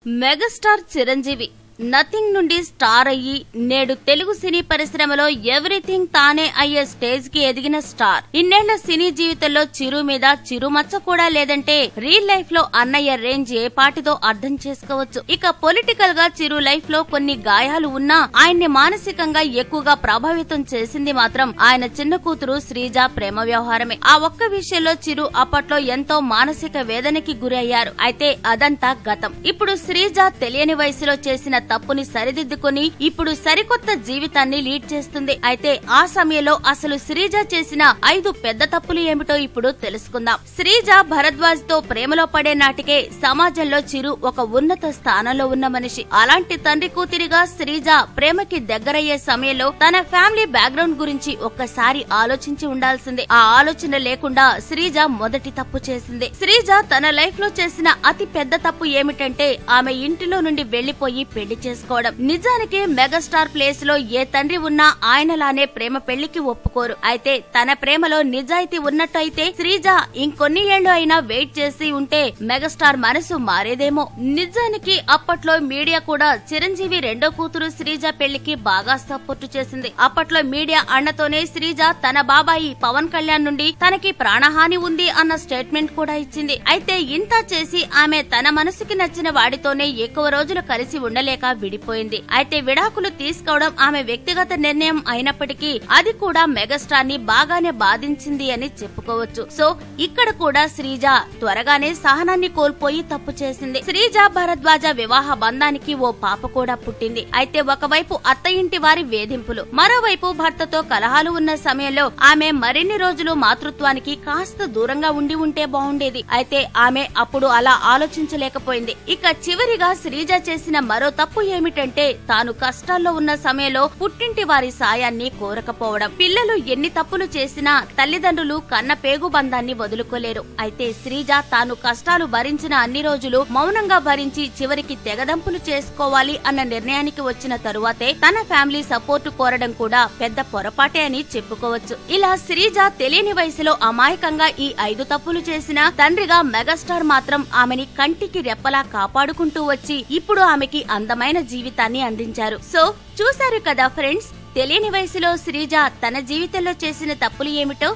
Megastar Chiranjeevi nothing నుండి star అయ్యి నేడు తెలుగు సినీ పరిశ్రమలో ఎవ్రీథింగ్ తానే అయ్యే స్టేజ్ కి ఎదిగిన స్టార్. ఇన్నేళ్ల సినీ జీవితంలో చిరు మీద చిరుమచ్చ కూడా లేదంటే రియల్ లైఫ్ లో అన్నయ్య రేంజ్ ఏ పాటితో అర్థం చేసుకోవచ్చు. ఇక పొలిటికల్ గా చిరు లైఫ్ లో కొన్ని గాయాలు ఉన్నా ఆయన్ని మానసికంగా ఎక్కువగా ప్రభావితం చేసింది మాత్రం ఆయన చిన్న కూతురు శ్రీజ ప్రేమ వ్యవహారమే. ఆ ఒక్క విషయంలో చిరు అప్పట్లో ఎంతో మానసిక వేదనకి గురి అయ్యారు. అయితే అదంతా గతం. ఇప్పుడు శ్రీజ తెలియని వయసులో చేసిన తప్పుని సరిదిద్దుకుని ఇప్పుడు సరికొత్త జీవితాన్ని లీడ్ చేస్తుంది. అయితే ఆ సమయంలో అసలు శ్రీజ చేసిన 5 పెద్ద తప్పులు ఏమిటో ఇప్పుడు తెలుసుకుందాం. శ్రీజ భరద్వాజ్ తో ప్రేమలో పడే నాటికే సమాజంలో చిరు ఒక ఉన్నత స్థానంలో ఉన్న మనిషి. అలాంటి తండ్రి కూతురిగా శ్రీజ ప్రేమకి దగ్గరయ్యే సమయంలో తన ఫ్యామిలీ బ్యాక్గ్రౌండ్ గురించి ఒక్కసారి ఆలోచించి ఉండాల్సిందే. ఆ ఆలోచన లేకుండా శ్రీజ మొదటి తప్పు చేసింది. శ్రీజ తన లైఫ్ లో చేసిన అతి పెద్ద తప్పు ఏమిటంటే ఆమె ఇంటిలో నుండి వెళ్లిపోయి పెళ్లి చేసుకోవడం. నిజానికి మెగాస్టార్ ప్లేస్ లో ఏ తండ్రి ఉన్నా ఆయనలానే ప్రేమ పెళ్లికి ఒప్పుకోరు. అయితే తన ప్రేమలో నిజాయితీ ఉన్నట్టు అయితే శ్రీజ ఇంకొన్ని ఏళ్లు అయినా వెయిట్ చేసి ఉంటే మెగాస్టార్ మనసు మారేదేమో. నిజానికి అప్పట్లో మీడియా కూడా చిరంజీవి రెండో కూతురు శ్రీజ పెళ్లికి బాగా సపోర్టు చేసింది. అప్పట్లో మీడియా అండతోనే శ్రీజ తన బాబాయి పవన్ కళ్యాణ్ నుండి తనకి ప్రాణహాని ఉంది అన్న స్టేట్మెంట్ కూడా ఇచ్చింది. అయితే ఇంత చేసి ఆమె తన మనసుకి నచ్చిన వాడితోనే ఎక్కువ రోజులు కలిసి ఉండలేక విడిపోయింది. అయితే విడాకులు తీసుకోవడం ఆమె వ్యక్తిగత నిర్ణయం అయినప్పటికీ అది కూడా మెగాస్టార్ ని బాగానే బాధించింది అని చెప్పుకోవచ్చు. సో ఇక్కడ కూడా శ్రీజ త్వరగానే సహనాన్ని కోల్పోయి తప్పు చేసింది. శ్రీజ భరద్వాజ వివాహ బంధానికి ఓ పాప కూడా పుట్టింది. అయితే ఒకవైపు అత్త ఇంటి వారి వేధింపులు, మరోవైపు భర్తతో కలహాలు ఉన్న సమయంలో ఆమె మరిన్ని రోజులు మాతృత్వానికి కాస్త దూరంగా ఉండి ఉంటే బాగుండేది. అయితే ఆమె అప్పుడు అలా ఆలోచించలేకపోయింది. ఇక చివరిగా శ్రీజ చేసిన మరో తప్పు ఏమిటంటే తాను కష్టాల్లో ఉన్న సమయంలో పుట్టింటి వారి సాయాన్ని కోరకపోవడం. పిల్లలు ఎన్ని తప్పులు చేసినా తల్లిదండ్రులు కన్న పేగు బంధాన్ని వదులుకోలేరు. అయితే శ్రీజ తాను కష్టాలు భరించిన అన్ని రోజులు మౌనంగా భరించి చివరికి తెగదంపులు చేసుకోవాలి అన్న నిర్ణయానికి వచ్చిన తరువాతే తన ఫ్యామిలీ సపోర్టు కోరడం కూడా పెద్ద పొరపాటే అని చెప్పుకోవచ్చు. ఇలా శ్రీజ తెలియని వయసులో అమాయకంగా ఈ 5 తప్పులు చేసిన తండ్రిగా మెగాస్టార్ మాత్రం ఆమెని కంటికి రెప్పలా కాపాడుకుంటూ వచ్చి ఇప్పుడు ఆమెకి అందమైన జీవితాన్ని అందించారు. సో చూశారు కదా ఫ్రెండ్స్, తెలియని వయసులో శ్రీజ తన జీవితంలో చేసిన తప్పులు ఏమిటో.